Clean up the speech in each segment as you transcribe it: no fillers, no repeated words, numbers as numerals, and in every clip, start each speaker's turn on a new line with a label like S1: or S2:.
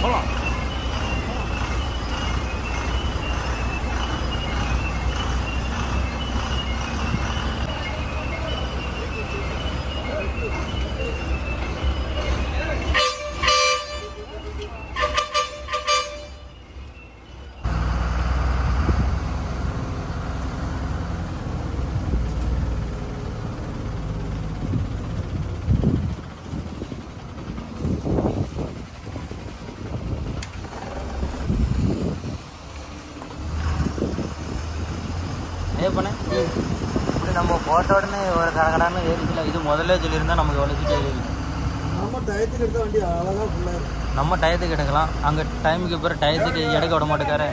S1: போகலாம். இப்படி நம்ம போட்ட உடனே ஒரு கடகடான்னு ஏறிக்கல. இது முதல்ல சொல்லியிருந்தால் நமக்கு எவ்வளோ சீட்டு ஏறி நம்ம டயத்துக்கு எடுத்தால் வண்டி அழகாக ஃபுல்லாக நம்ம டயத்துக்கு எடுக்கலாம். அங்கே டைமுக்கு அப்புறம் டயத்துக்கு எடுக்க விட மாட்டேக்காரு.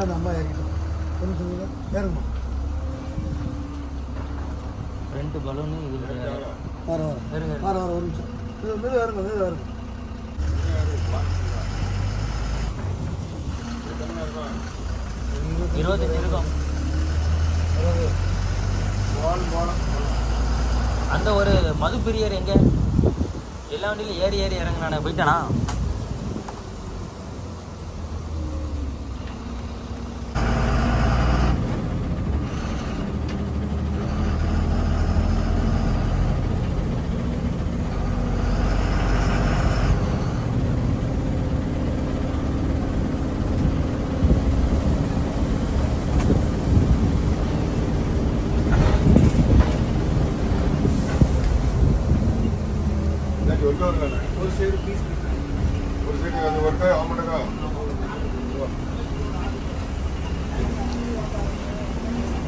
S1: அந்த அம்மா ஏறிக்கிட்டோம். என்ன சொல்லுங்க ஏறுமா ரெண்டு பலூனு இது வர ஒரு நிமிஷம் மீது வருங்க மீது வருங்க. இருபத்தஞ்சு இருக்கும். அந்த ஒரு மது பிரியர் எங்க எல்லா வண்டியிலும் ஏறி ஏறி இறங்க நான் போயிட்டானா?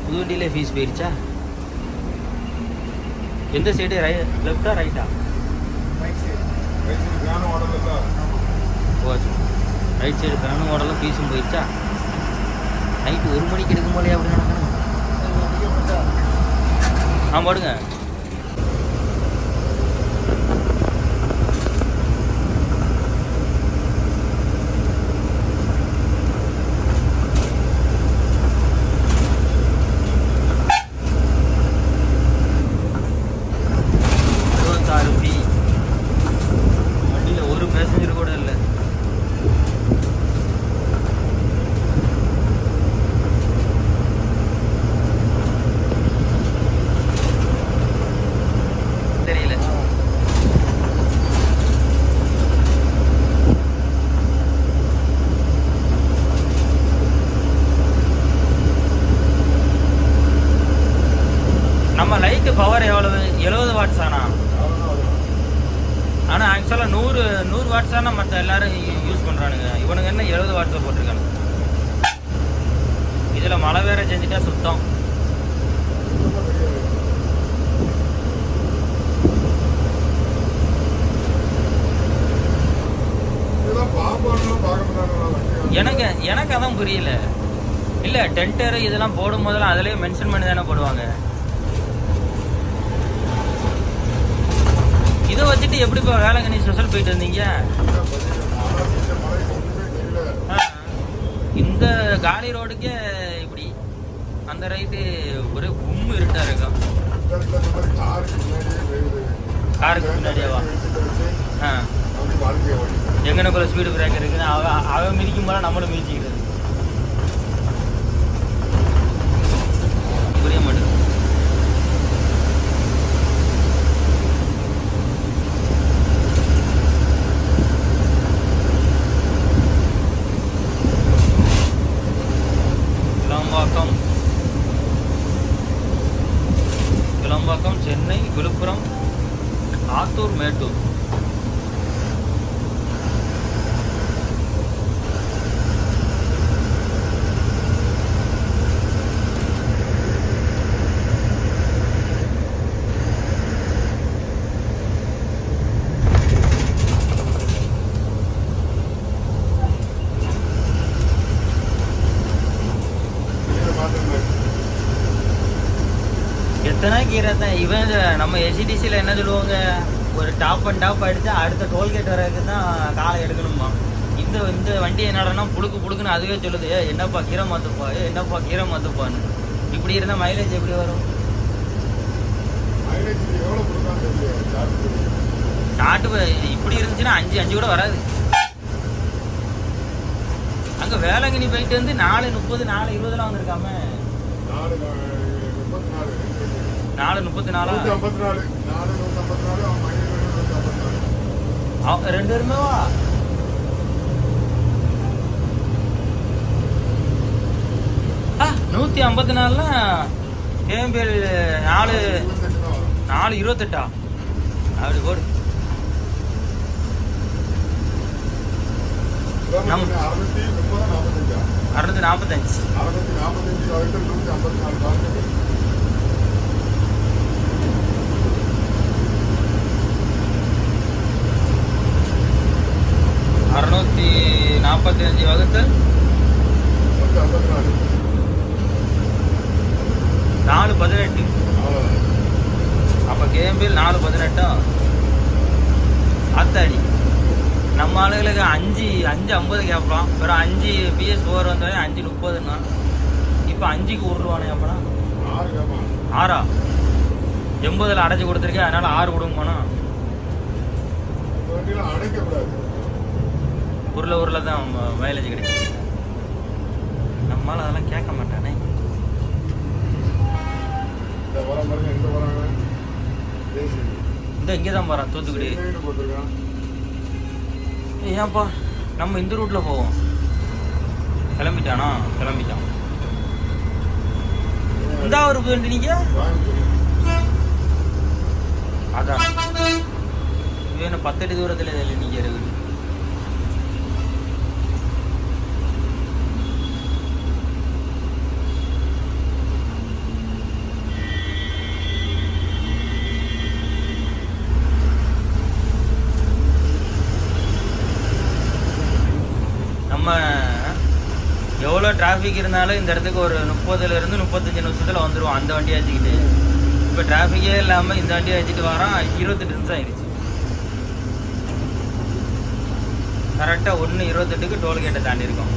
S1: புதுவண்டியில ஃபீஸ் போயிருச்சா? எந்த சைடு லெஃப்டா ரைட்டா? ரைட் சைடு ஃபேனும் ஓடலாம் ஃபீஸும் போயிருச்சா? நைட்டு 1 மணிக்கு எடுக்கும் போலே அப்படி நடக்கணும். போடுங்க. வண்டியில் ஒரு பேசஞ்சர் கூட இல்லை. தெரியல. நம்ம லைட்டு பவர் எவ்வளவு? 70 வாட்ஸ் ஆனா? ஆனால் ஆக்சுவலாக 100 வாட்ஸ் ஆனால் மற்ற எல்லாரும் யூஸ் பண்ணுறானுங்க. இவனுங்க என்ன 70 வாட்ஸில் போட்டிருக்கானுங்க. இதில் மழை வேற செஞ்சுட்டா சுத்தம். எனக்கு அதான் புரியல. இல்லை டென்டர் இதெல்லாம் போடும் போதெல்லாம் அதிலே மென்ஷன் பண்ணி தானே போடுவாங்க. இதை வச்சுட்டு எப்படி இப்போ வேளாங்கண்ணி ஸ்பெஷல் போயிட்டு வந்தீங்க? இந்த காலி ரோடுக்கே இப்படி அந்த ரைட்டு ஒரே கும்மு இருட்டா இருக்கும். காருக்கு பின்னாடியாவா? எங்கனக்குள்ள ஸ்பீடு பிரேக்கர் இருக்குன்னு அவன் மிதிக்கும் போல நம்மளும் மிதிச்சுக்கிறது. புரிய மாட்டேங்குது. கிளம்பாக்கம், சென்னை, விழுப்புரம், ஆத்தூர், மேட்டூர். எத்தனை கீரை தான் இவன். நம்ம எஸ்சிடிசியில் என்ன சொல்லுவாங்க, ஒரு டாப் அண்ட் டாப் அடித்தா அடுத்த டோல்கேட் வரைக்கும் தான் காலை எடுக்கணுமா. இந்த வண்டி என்னடனா புழுக்குன்னு அதுவே சொல்லுது, என்னப்பா கீரை மாத்துப்பா, என்னப்பா கீரை மாத்துப்பான்னு. இப்படி இருந்தா மைலேஜ் எப்படி வரும்? நாட்டு இப்படி இருந்துச்சுன்னா 5 கூட வராது. அங்க வேளாங்கண்ணி போயிட்டு வந்து 4:30 4:20 வந்திருக்காம. 4:34 2 பேருமே வா. நூத்தி 54 கேஎம்பிஎல் 4:28 அப்படி போடு. நம்ம 645 645 வகுத்தல் 4:18. அப்ப கேஎம்பிஎல் 4:18 அத்தாடி. நம்ம ஆளுகளுக்கு 5:50 கேட்பலாம். வெறும் 5 PS4 வந்தாலே 5:30ன்னா. இப்ப 5க்கு உருவானே. அப்பனா 6 80ல் அடைச்சு கொடுத்துருக்கேன், அதனால 6 கொடுங்கம்மா. உருளை தான் மைலேஜ் கிடைக்கும். நம்மளால அதெல்லாம் கேட்க மாட்டானே. இந்த இங்கதான் போறான், தூத்துக்குடி. ஏன்ப்பா நம்ம இந்த ரூட்ல போவோம். கிளம்பிட்டானா? கிளம்பிட்டான். இந்த ஒரு வண்டி நீங்க அதான் வேணும். 10 அடி தூரத்துல நீங்க இருக்குது. நம்ம எவ்வளோ டிராஃபிக் இருந்தாலும் இந்த இடத்துக்கு ஒரு 30லேருந்து 35 நிமிஷத்தில் வந்துடுவோம் அந்த வண்டியை வச்சுக்கிட்டு. இப்போ டிராஃபிக்கே இல்லாமல் இந்த வண்டியை வச்சுட்டு வரோம். 28 நிமிஷம் ஆயிடுச்சு. கரெக்டாக 1:28க்கு டோல்கேட்டை தாண்டி இருக்கோம்.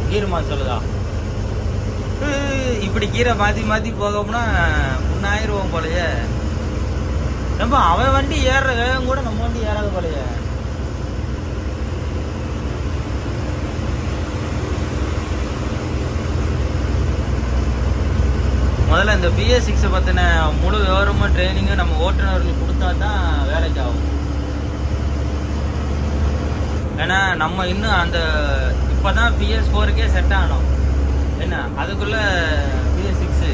S1: கீரை சொல்லுதா? இப்படி கீரை மாத்தி போகணும்னா 1000 போலயே. ரொம்ப அவன் வண்டி ஏறுற வேகம் கூட நம்ம வண்டி ஏறாத போலயே. முதல்ல இந்த BS6 பத்தின முழு விவரமும் ட்ரைனிங்கும் நம்ம ஓட்டுநர்களுக்கு கொடுத்தா தான் வேலைக்கு ஆகும். ஏன்னா நம்ம இன்னும் அந்த இப்பதான் PS4க்கே செட் ஆகணும். என்ன அதுக்குள்ள BS6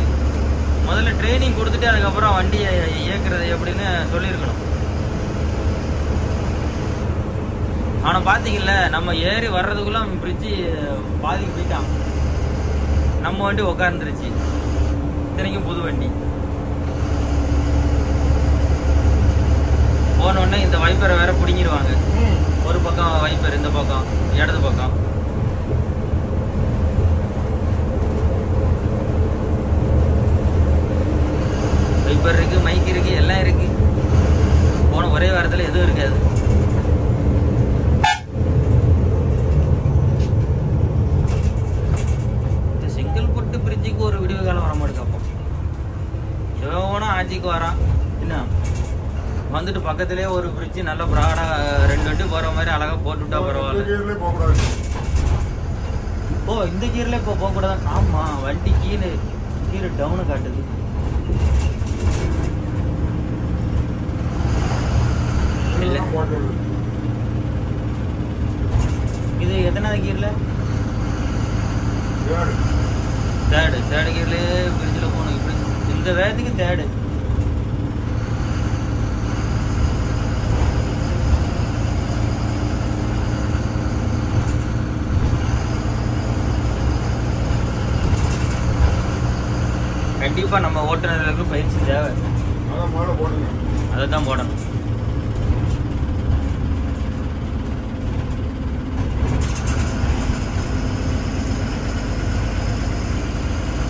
S1: முதல்ல ட்ரைனிங் கொடுத்துட்டு அதுக்கப்புறம் வண்டியை இயக்குறது எப்படின்னு சொல்லியிருக்கணும். ஆனா பாத்தீங்கல்ல, நம்ம ஏறி வர்றதுக்குள்ள பிரிட்ஜு பாதிக்கு போயிட்டான். நம்ம வண்டி உட்காந்துருச்சு. இத்தனைக்கும் புது வண்டி. போன உடனே இந்த வைப்பரை வேற பிடிங்கிடுவாங்க. ஒரு பக்கம் வைப்பர், இந்த பக்கம் இடது பக்கம். டயத்துக்கு வரான் என்ன வந்துட்டு பக்கத்துலேயே ஒரு பிரிட்ஜ் நல்ல ப்ராடாக 2 வண்டி போகிற மாதிரி அழகாக போட்டுவிட்டா பரவாயில்ல. ஓ இந்த கீரில் இப்போ போகக்கூடாது. ஆமாம் வண்டி கீரை டவுனு காட்டுது. இல்லை இது எத்தனாவது கீரில்? தேர்டு கீர்லேயே பிரிட்ஜில் போகணும். இப்படி இந்த வேகத்துக்கு தேர்டு. கண்டிப்பா நம்ம ஓட்டுநர்களுக்கு பயிற்சி தேவை. அதை தான் போடணும்.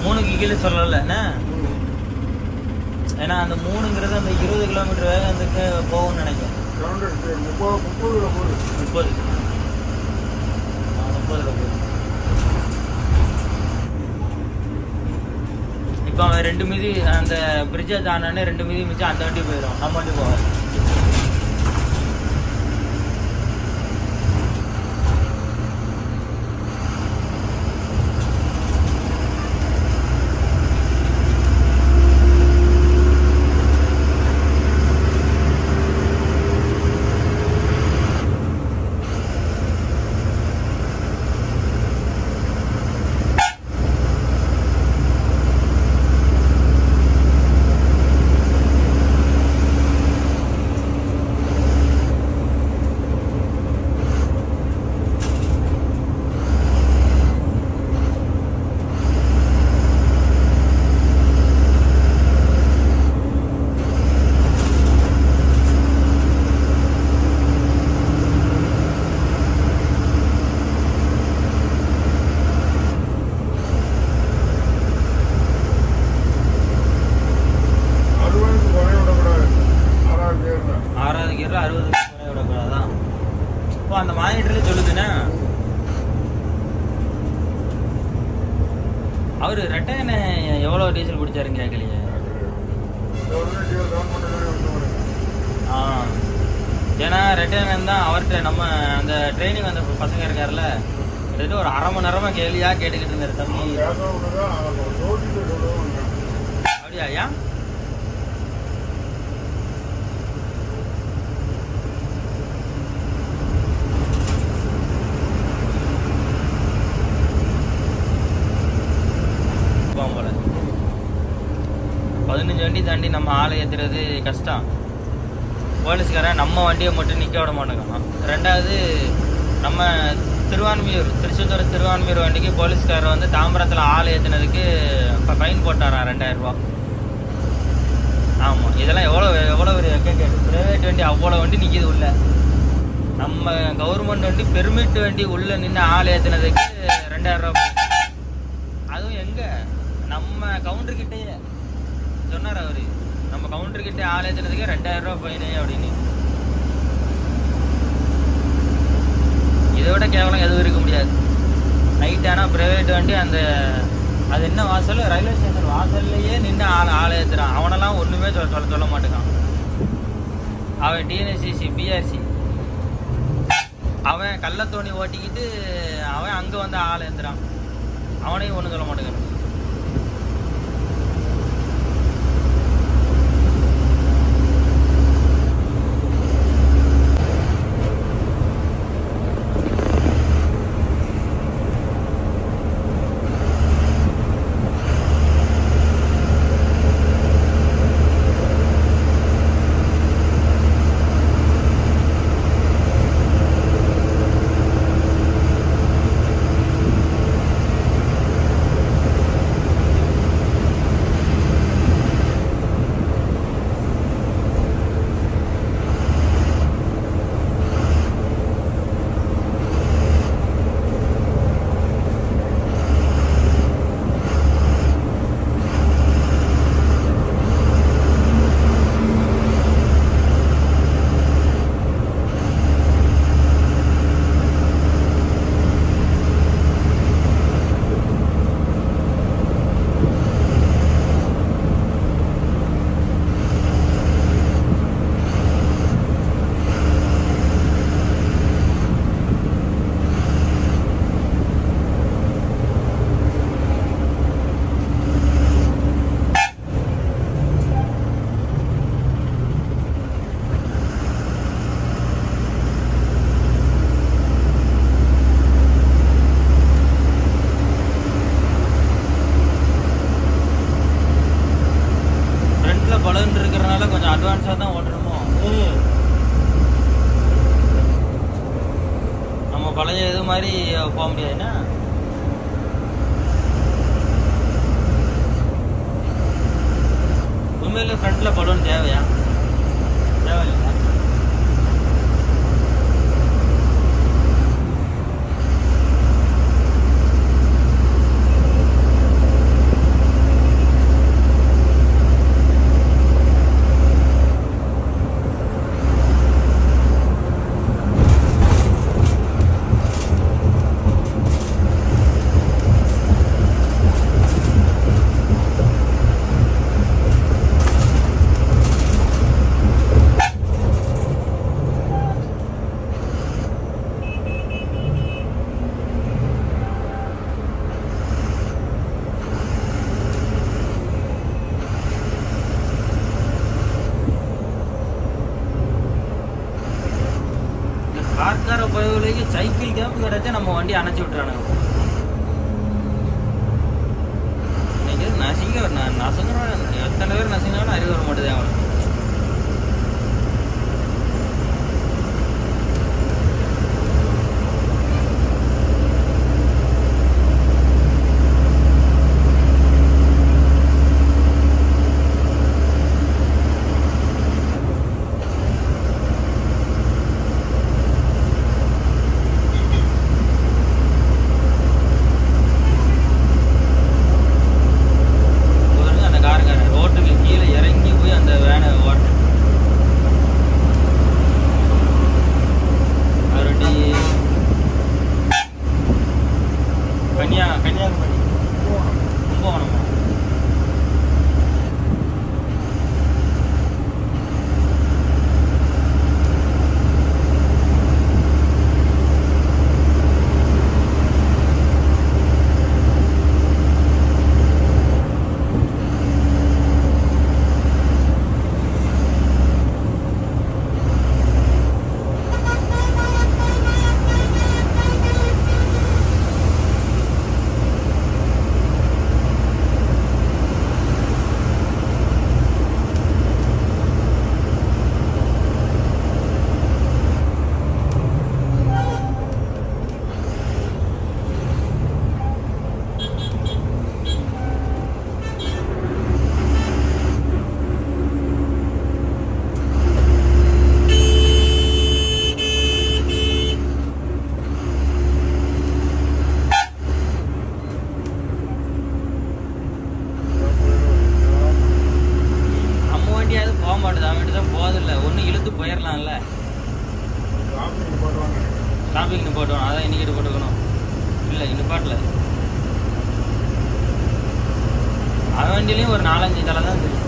S1: மூணுக்கு கீழே சொல்லல ஏன்னா அந்த 3ங்கிறது அந்த 20 கிலோமீட்டர் வேகம் அந்த போகும்னு நினைக்கிறேன். 30 போகுது. இப்போ அவன் 2 மீதி அந்த பிரிட்ஜை தானே 2 மீதி மிச்சம் அந்த வண்டி போயிடும். நம்ம வண்டி போகாது. அந்த மானிட்டர்ல சொல்லுதுன்னா அவரு ரெட்டையனை எவ்வளவு டீசல் குடிச்சாருன்னு கேட்கலையே. ஏன்னா ரெட்டையன் தான் அவர்கிட்ட நம்ம அந்த ட்ரைனிங் அந்த பசங்க இருக்காருல்ல கிட்டத்தட்ட ஒரு அரை மணி நேரமா கேள்வியா கேட்டுக்கிட்டு இருந்தாரு தம்பி. அப்படியா? ஏன் போல 15 வண்டி தாண்டி நம்ம ஆளை ஏற்றுறது கஷ்டம். போலீஸ்காரன் நம்ம வண்டியை மட்டும் நிற்க விட மாட்டேங்கான். ரெண்டாவது நம்ம திருச்செந்தூர் திருவான்மியூர் வண்டிக்கு போலீஸ்காரர் வந்து தாம்பரத்தில் ஆள் ஏற்றினதுக்கு இப்போ ஃபைன் போட்டாராம் 2000 ரூபா. ஆமாம், இதெல்லாம் எவ்வளோ ஒரு கேட்டு ப்ரைவேட் வண்டி அவ்வளோ வண்டி நிற்கிது உள்ள. நம்ம கவர்மெண்ட் வண்டி பெர்மிட் வண்டி உள்ளே நின்று ஆள் ஏற்றினதுக்கு 2000 ரூபா. அதுவும் எங்கே நம்ம கவுண்டர்கிட்டயே சொன்னார் அவரு, நம்ம கவுண்டர்கிட்ட ஆள் ஏற்றினதுக்கு 2000 ரூபா ஃபைனு அப்படின்னு. இதை விட கேவலம் எதுவும் இருக்க முடியாது. நைட் ஆனால் ப்ரைவேட் வண்டி அந்த அது என்ன வாசல் ரயில்வே ஸ்டேஷன் வாசல்லையே நின்று ஆளை ஏற்றுறான். அவனெல்லாம் ஒன்றுமே சொல்ல மாட்டேங்கான். அவன் டிஎன்எஸ்சிசி பிஆர்சி அவன் கள்ளத்தோணி ஓட்டிக்கிட்டு அவன் அங்கே வந்து ஆளை ஏற்றுறான். அவனையும் ஒன்றும் சொல்ல மாட்டேங்கிறான். டேர்ன் இருக்கிறனால கொஞ்சம் அட்வான்ஸாக தான் ஓட்டணுமோ. நம்ம பழைய இது மாதிரி போக முடியாதுன்னா உண்மையில ஃப்ரண்ட்ல பலூன் தேவையா? தேவையில்லை. கார்கார பயவுலேயே சைக்கிள் கேப் கிடைச்சா நம்ம வண்டி அணைச்சி விட்டுறானுங்க. இன்னைக்கு நசுங்கிறோம். எத்தனை பேர் நசுங்கினாலும் அறிவு வர மாட்டேது அவனுக்கு. கன்னியாகுமரி கும்பகோணமா? போதில்லை ஒன்றும் இழுத்து போயிடலாம்ல. ஸ்டாப்பிங் போட்டோம், அதான் இண்டிகேட்டர் போட்டுக்கணும். இல்லை நிப்பாட்டில் அவன் வண்டியிலையும் ஒரு 4-5 தலை தான் தெரியும்.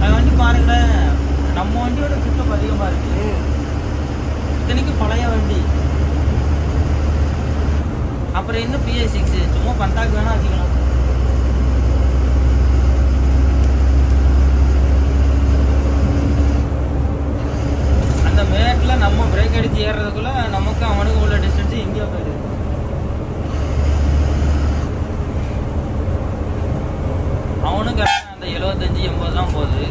S1: அவன் வண்டி பாருங்களேன், நம்ம வண்டியோட பிக்கப் அதிகமாக இருக்கு. இத்தனைக்கு பழைய வண்டி. அப்புறம் என்ன PA6 சும்மா பந்தாக்கு வேணா வச்சுக்கலாம். அந்த மேட்டில் நம்ம பிரேக் அடித்து ஏறுறதுக்குள்ள நமக்கு அவனுக்கு உள்ள டிஸ்டன்ஸ் எங்கேயோ போயிடுது. அவனும் கரெக்டாக அந்த 75-80 தான் போகுது.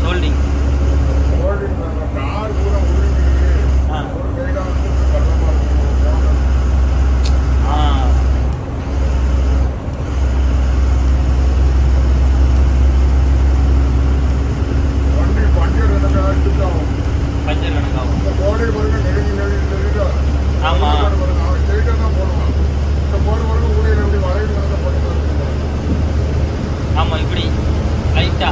S1: சோல்டிங் பஞ்சர் கணக்காகும். ஆமா ஆமா இப்படி லைட்டா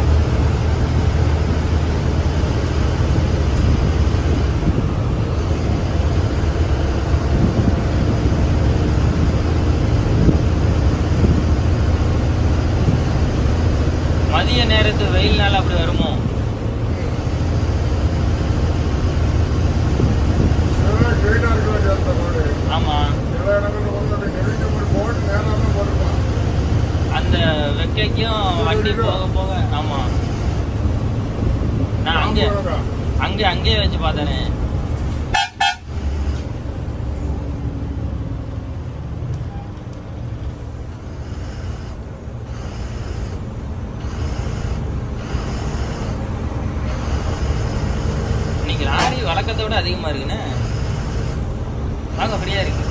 S1: மதிய நேரத்து வெயில்னால அப்படி வருமோ? ஆமா அந்த வெக்கைக்கும் வண்டி போக போக. ஆமா நான் அங்கேயே வச்சு பார்த்தேனே. இன்னைக்கு லாரி வழக்கத்தை விட அதிகமா இருக்குண்ணே. வாங்க, ஃப்ரீயா இருக்கு.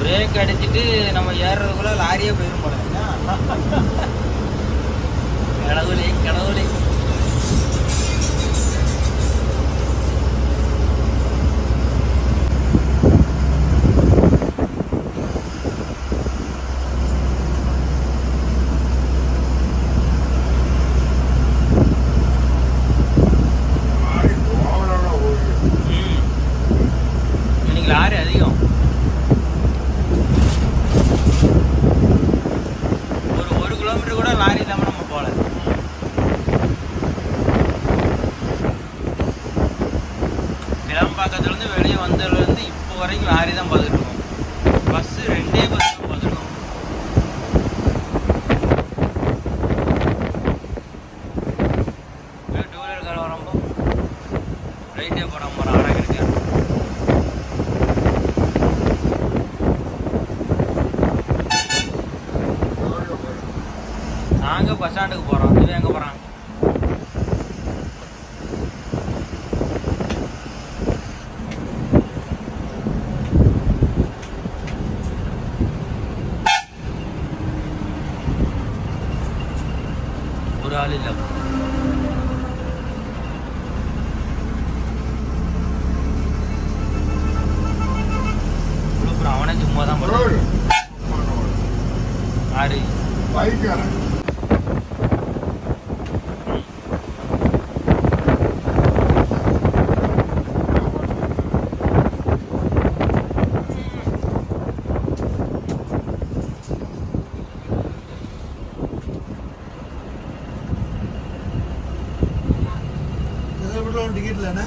S1: பிரேக் அடிச்சுட்டு நம்ம ஏறுறதுக்குள்ள லாரியே போயிடும் போல. கடவுளே கடவுளே. இன்னைக்கு லாரி அதிகம். ஒரு கிலோமீட்டர் கூட லாரி இல்லாம நம்ம போல. கிளம்பாக்கத்துல இருந்து வெளியே வந்ததுல இருந்து இப்போ வரைக்கும் லாரி தான் பார்த்துட்டு இருக்கோம். பஸ் 2 பஸ் தான் பார்த்துருக்கோம். டூ வீலர் கால வரம்போ ரைட்டே போடாம போறான். அழகு இருக்கு. நாங்க பஸ் ஸ்டாண்டுக்கு போறோம். இது எங்க போறான்? ஒரு ஆள் இல்ல. அவனே சும்மா தான் போறான். ஆறு பைக்காரன்.
S2: டிக்கெட் இல்லைண்ணா?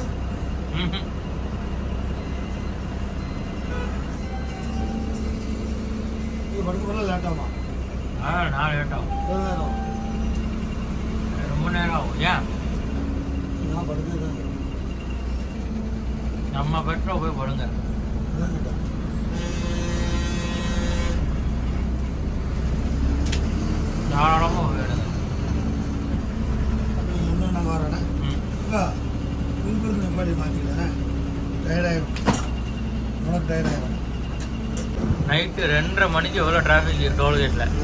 S2: படுக்க லேட் ஆகுமா?
S1: நான் லேட் ஆகும். ரொம்ப நேரம் ஆகும். ஏன்
S2: நான் படுக்க
S1: நம்ம பெட்ரோல் போய் படுங்க. தாராளமாக போயிடுங்க.
S2: இன்னும் நாங்கள் வரோண்ணே. உங்களுக்கு நிப்பாடி மாற்றிக்கலண்ணே. டயர்டாயிரும். உனக்கு டயர்டாயிரும்.
S1: நைட்டு 2:30 மணிக்கு எவ்வளோ டிராஃபிக் இருக்கு டோல்கேட்டில்.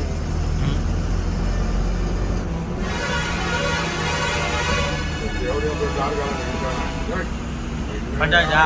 S1: பஞ்சாயத்தா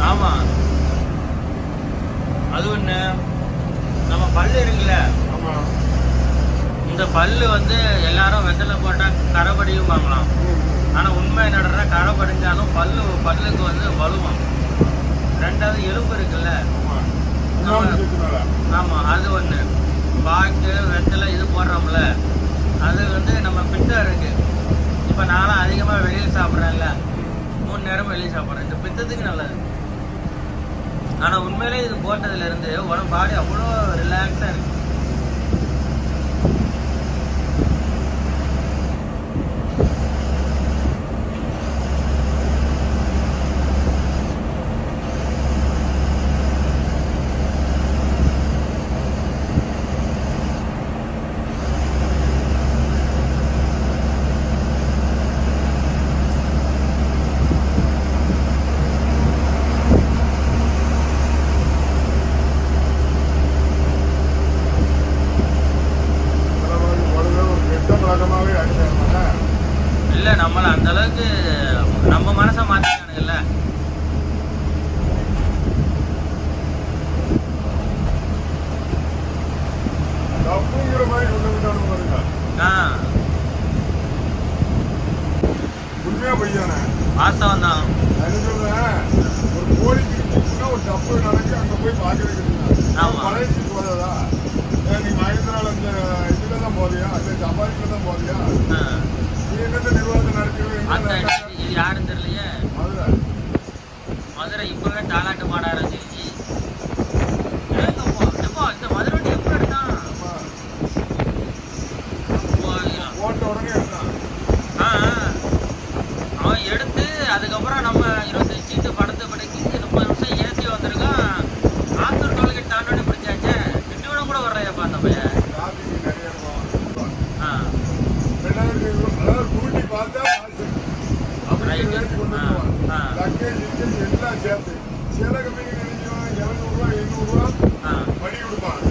S1: ஆமா. அது ஒண்ணு. நம்ம பல்லு இருக்குல்ல, இந்த பல்லு வந்து எல்லாரும் வெத்தலை போட்டா கரைபடியும் வாங்கலாம். ஆனா உண்மை என்னடா, கரைபடிஞ்சாலும் பல்லுக்கு வந்து வலுவான். ரெண்டாவது எலும்பு இருக்குல்ல, ஆமா, அது ஒண்ணு. பாக்கு வெத்தலை இது போடுறோம்ல, அது வந்து நம்ம பித்தம் இருக்கு. இப்ப நானும் அதிகமா வெளியில் சாப்பிட்றேன்ல, 3 நேரம் வெளியே சாப்பிட்றேன். இந்த பித்தத்துக்கு நல்லது. ஆனா உண்மையிலே இது போட்டதுல இருந்து உடம்பு பாடி அவ்வளோ ரிலாக்ஸா இருக்கு. தான் மாற்றிட்டானுங்கல்ல.
S2: தப்புங்கிற மாதிரி கொண்டு விட்டானு பாருங்க. உண்மையா பையானே
S1: வாஸ்தவம் தான்.
S2: நான் சொல்றேன், ஒரு கோழி கிழிச்சுன்னா ஒரு தப்பு நடக்கு, அங்க போய் பார்க்கறது பழைய போதாதா? நீ மகேந்திரால இந்த இதுல தான் போறியா, இல்ல சபாரியில தான் போறியா? நீ என்னென்ன நிர்வாகத்தை நடத்தி
S1: இது யாருன்னு தெரியலையே. மதுரை இப்பவே தாலாட்டு மாட ஆரம்பிச்சிருச்சு. இந்த மதுரை எப்படி எடுத்தான்?
S2: போட்ட உடனே எடுத்தான்.
S1: அவன் எடுத்து அதுக்கப்புறம் நம்ம 25 சீட்டு படத்தை படைக்கு 30 நிமிஷம் ஏற்றி வந்திருக்கான். ஆத்தூர் டோல்கேட் தாண்டோட பிடிச்சாச்சே. திட்டுவிடம் கூட வர்றையாப்பா அந்த பையன்.
S2: கூட்டி பார்த்தா எல்லாம் சேர்த்து சில கம்பெனி நினைச்சுவான் 700 800 படி கொடுப்பான்.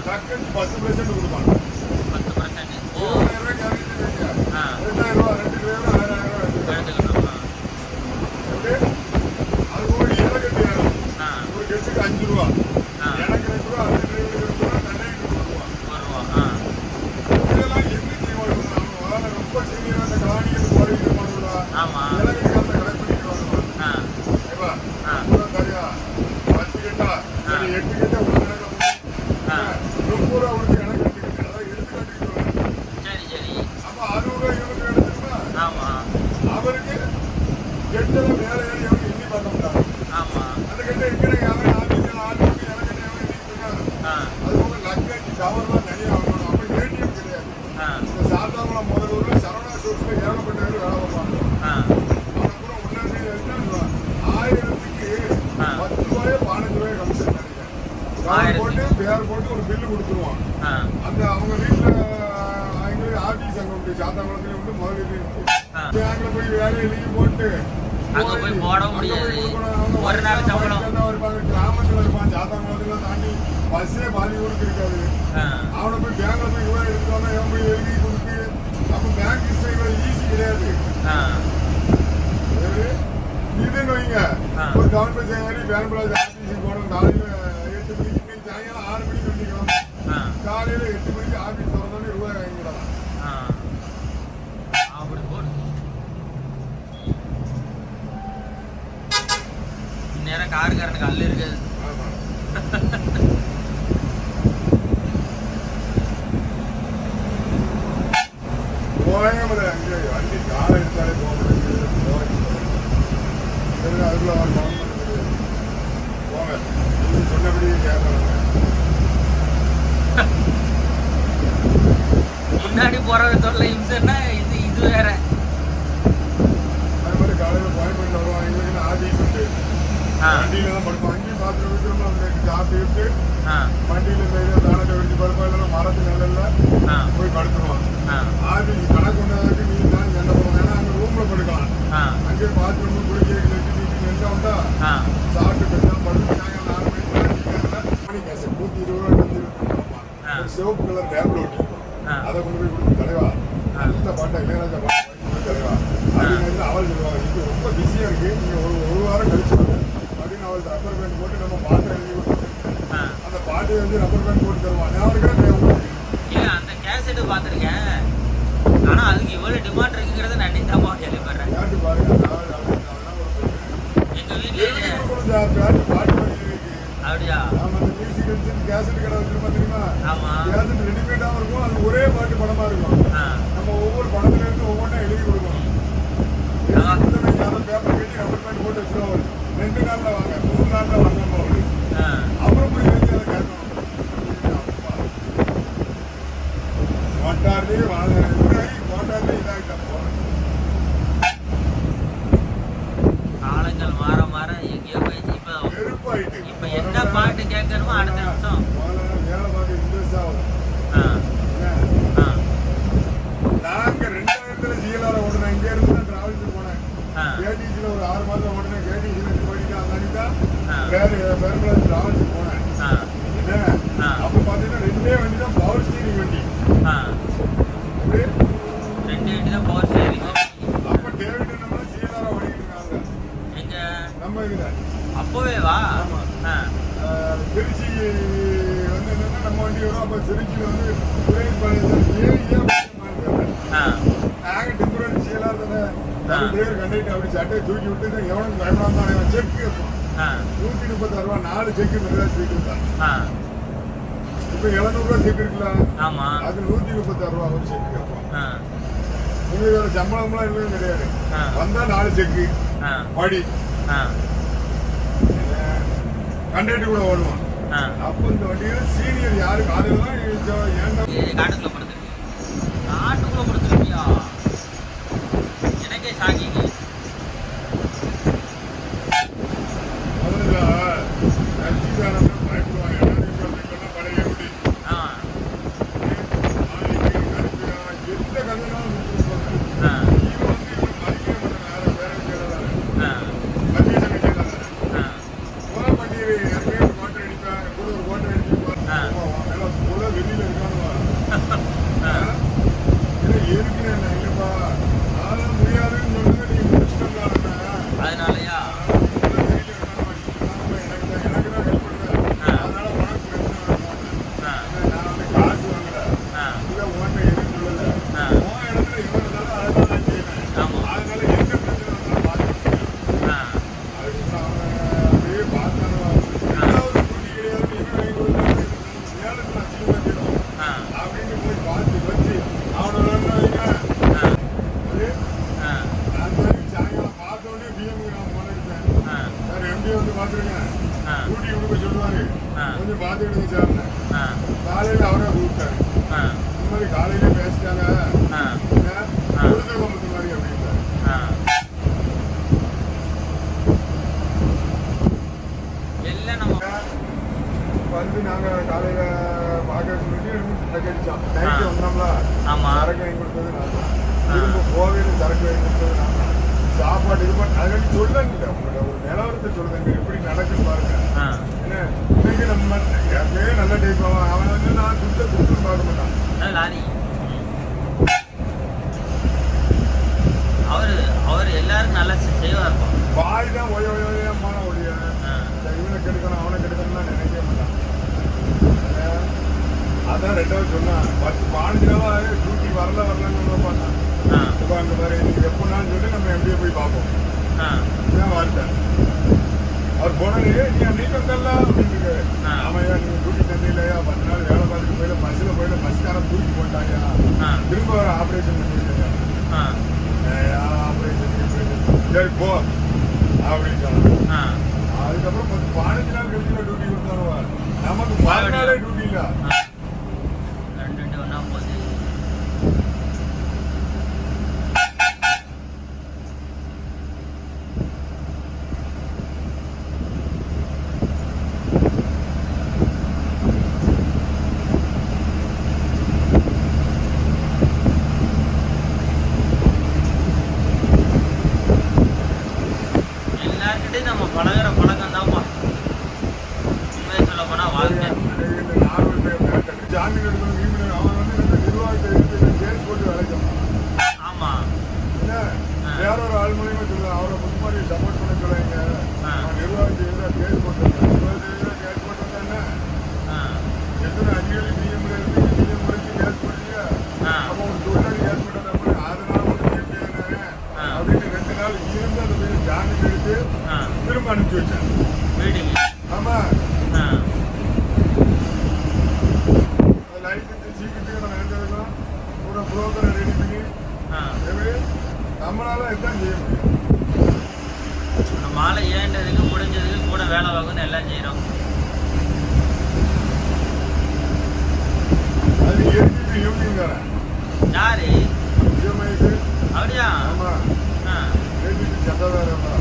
S2: டக்குன்னு 10% கொடுப்பான்.
S1: 10%.
S2: 2000 ரூபாய் 2 டிரைவர் 1000 ரூபாய் அது போய் இலக்கட்டு ஏறும். ஒரு கெட்டுக்கு 5 ரூபா, எனக்கு 2 ரூபா, அந்த டிரைவருக்கு 2 ரூபா, தண்டைக்கு 2 ரூபா. இதெல்லாம் எப்படி செய்வாங்க? ரொம்ப சீனியர் அந்த கலாணிகள் போடுவீங்க பண்ணுவா. இலக்கட்டுக்கு அந்த கலெக்ட் பண்ணிட்டு வரணும். சரியா 10 கெட்டா 8 கெட்டா ஒரு கணக்கு 30 ரூபா உனக்கு கணக்கு எடுத்துக்கிட்டு அதாவது எடுத்துக்காட்டு.
S1: சரி.
S2: அப்ப 60 ரூபாய் இவனுக்கு எடுத்துக்கா. அவருக்கு கெட்டத மேல ஏறி அவன் எண்ணி பார்க்க முடியாது. அந்த கெட்ட இருக்கிற அவன் ஆபீஸ்ல ஆளுக்கு எனக்கு அது போக லக்கேஜ் கவர்லாம் நிறைய ஆகணும். அப்ப ஏடிஎம் கிடையாது. இந்த சாதாரண முதல்ல சரவணா ஸ்டோர்ஸ்ல ஏகப்பட்ட பேர் வேலை பார்ப்பாங்க. அவனை கூட முன்னாடி 1000க்கு 10 ரூபாயோ 15 ரூபாயோ கமிஷன் நினைக்கிறேன். போட்டு பேர் போட்டு ஒரு பில்லு கொடுத்துருவான். அந்த அவங்க வீட்டுல எங்களுக்கு ஆபீஸ் அங்க உண்டு, சாத்தாங்குளத்துல உண்டு, முதலீடு பேங்க்ல போய் வேலையை லீவ் போட்டு
S1: அங்க போய் போட முடியாது. ஒரு நாள் சம்பளம்
S2: இருப்பாங்க. கிராமத்துல இருப்பான், சாத்தாங்குளத்துல தாண்டி பஸ்ஸே பாதி ஊருக்கு இருக்காது. அவனை போய் பேங்க்ல போய் ரூபாய் எடுத்துக்காம அவன் போய் எழுதி கொடுத்து அப்ப பேங்க் ஹிஸ்டரி ஈஸி கிடையாது. இதுன்னு வைங்க, ஒரு கவர்மெண்ட் சேவை பேங்க் ஆபீஸுக்கு போகணும். காலையில 8 மணிக்கு, இன்னைக்கு சாயங்காலம் 6 மணிக்கு வண்டிக்கலாம். காலையில 8 மணிக்கு ஆபீஸ் திறந்தோடனே ரூபாய் வாங்கிக்கலாம்.
S1: அப்படி போடு. இந்நேரம் காருக்காரனுக்கு அல்ல இருக்காது.
S2: போயாமல அங்கே வண்டி காரை எடுத்தாலே போக முடியாது. அதுக்குள்ள போங்க, நீங்க சொன்னபடி கேட்கறாங்க.
S1: முன்னாடி போறவங்க தொல்லை இம்சன்னா இது வேற.
S2: அது மாதிரி காலையில பாயின்மெண்ட் வருவான். எங்களுக்கு ஆபீஸ் உண்டு, வண்டியில தான் படுப்போம். அங்கேயும் பார்த்து விட்டுருமா சாப்பிட்டு வண்டியில இந்த தானத்தை வெடிச்சு படுப்போம். இல்லைன்னா மரத்து நிழல்ல போய் படுத்துருவான். ஆபீஸ் கணக்கு கொண்டதுக்கு நீ தான் சண்டை போகணும். ஏன்னா அங்கே ரூம்ல படுக்கலாம். அங்கே பாத்ரூம் குளிக்க நெல்ல வந்தா சாப்பிட்டு பேசாம படுத்துட்டாங்க. 4 மணி கேஸ் 120 ரூபா சிவப்பு கலர் டேப்ல ஒட்டி அதை கொண்டு போய் கொடுத்து தலைவா நல்ல பாட்டா இளையராஜா பாட்டு தலைவா அப்படின்னு அவள் சொல்லுவாங்க. இது ரொம்ப பிஸியா இருக்கு, நீங்க ஒரு வாரம் கழிச்சு அப்படின்னு அவள் ரப்பர் பேண்ட் போட்டு நம்ம பாட்டை எழுதி கொடுத்து அந்த பாட்டு வந்து ரப்பர் பேண்ட் போட்டு தருவான். நான்
S1: அந்த கேசட் பார்த்துருக்கேன். ஆனா அதுக்கு இவ்வளவு டிமாண்ட் இருக்குங்கிறத நான் நினைத்தாமா கேள்விப்படுறேன்.
S2: கேட்டு பாருங்க.
S1: எங்க வீட்டுல
S2: பாட்டு
S1: அப்படியா?
S2: ஆமா, அந்த மியூசிக் வச்சு கேசட் கடை வச்சிருப்பா தெரியுமா?
S1: ஆமா,
S2: கேசட் ரெடிமேடாவும் இருக்கும். அது ஒரே பாட்டு படமா இருக்கும். நம்ம ஒவ்வொரு படத்துல இருந்து ஒவ்வொன்றா எழுதி கொடுக்கணும். பேப்பர் கட்டி ரப்பர் பேண்ட் போட்டு வச்சிருவாங்க. 2 நாள்ல வாங்க, 3 நாள்ல வாங்க. அப்புறம் போய் வச்சு அதை கேட்கணும். மோட்டார்லயே வாங்க மோட்டார்லயே இதாகிட்டா போறேன்.
S1: காலங்கள் மாற மாற எங்கேயோ போயிடுச்சு. இப்ப என்ன பாட்டு கேட்கணுமோ அடுத்த நிமிஷம்
S2: வேலை பார்க்க இன்ட்ரெஸ்ட் ஆகும். நாங்க 2000 ஜிஎல்ஆர் ஓடுறேன். இங்க இருந்து நான் டிராவல்ஸுக்கு போனேன். கேடிசில ஒரு 6 மாசம் ஓடுனேன். கேடிசில போயிட்டு அன்னைக்கு பெரும்பலா டிராவல்ஸுக்கு போனேன். அப்ப பாத்தீங்கன்னா 2 வண்டி தான் பவர் ஸ்டீரிங் வண்டி.
S1: 2 வண்டி தான் பவர் ஸ்டீரிங்.
S2: அப்ப டேவிட் நம்ம ஜிஎல்ஆர் ஓடிட்டு இருக்காங்க. நம்ம இதுல
S1: அப்பவே வா.
S2: திருச்சி வந்து என்னன்னா நம்ம வண்டி வரும். அப்ப திருச்சியில வந்து நாங்க டெம்பரரி செயலாளர் டிரைவர் கண்டக்டர் அப்படி சட்டையை தூக்கி விட்டு எவனுக்கு பயப்படாம செக் 136 ரூபா 4 செக் மெட்ராஸ் போயிட்டு இருந்தான். இப்ப 700 ரூபா செக் இருக்குல்ல, அது 136 ரூபா ஒரு செக் கேட்போம். உங்களுக்கு சம்பளம்லாம் எதுவும் கிடையாது. வந்தா 4 செக்கு பாடி கண்டக்டர் கூட ஓடுவான். அப்ப இந்த வண்டியில சீனியர் யாரு காலையில
S1: காட்டுக்குள்ள படுத்துருக்கியா? எனக்கே சாக்கிங்க. கொஞ்சம் பார்த்துக்கிட்டு சார் காலையில் அவரே கூப்பிட்டாரு. இந்த மாதிரி காலையிலே பேசிட்டாங்க கொடுத்துருக்கோம் மாதிரி அப்படின்ட்டாரு. வந்து நாங்கள் காலையில் பார்க்க சொல்லிட்டு அடிச்சோம். நைட்டு வந்தோம்ல, சரக்கு வாங்கி கொடுத்தது நான் தான். திரும்ப கோவில் சரக்கு வாங்கி கொடுத்தது நான் தான். சாப்பாடு இது பண்ண அது சொல்லுங்க, உங்களோட ஒரு நிலவரத்தை சொல்லுங்க எப்படி நடக்குன்னு பாருங்க. என்ன இன்னைக்கு நம்ம எப்பயே நல்ல டைப் அவன் வந்து நான் கொடுத்து பார்க்க மாட்டான். அவர் எல்லாரும் நல்லா செய்வார்.
S2: வாய் தான் ஒய்யமான ஒழிய இவனை கெடுக்கணும் அவனை கெடுக்கணும்லாம் நினைக்கவே மாட்டான். அதான் ரெண்டாவது சொன்னான். 10-15 நாளா டியூட்டி வரலன்னு பார்த்தான். இப்போ அந்த மாதிரி நீங்கள் எப்போனான்னு சொல்லி நம்ம எப்படியே போய் பார்ப்போம். இதான் வார்த்தை. அவர் போனாலே நீ வந்தல அப்படின்னு ஆமையா நீங்கள் டியூட்டி தந்தையிலையா 10 நாள் வேலை பார்த்துட்டு போயில பஸ்ஸில் போயில பஸ்காரன் தூக்கி போட்டாயா திரும்ப வர ஆப்ரேஷன் பண்ணிருக்கேன். ஆப்ரேஷன் சரி போ அப்படின்னு சொன்னான். அதுக்கப்புறம் 15 நாள் கழிச்சு டியூட்டி கொடுத்தாருவா. நமக்கு 10 நாளே டியூட்டி இல்லை. திரும்ப அனுப்பிச்சு வச்சேன். ஆமா லைசன்ஸ் சீக்கிரத்துக்கு நான் நினைச்சதுக்கும் ஒரு புரோக்கரை ரெடி பண்ணி நம்மளால இதுதான் செய்ய முடியும்.
S1: மாலை ஏண்டதுக்கு முடிஞ்சதுக்கு கூட வேலை வாங்கன்னு எல்லாம் செய்யறோம்.
S2: அது ஏடிபி யூனியன்
S1: யாரு அப்படியா?
S2: ஆமா ஏடிபி சட்டதாரமா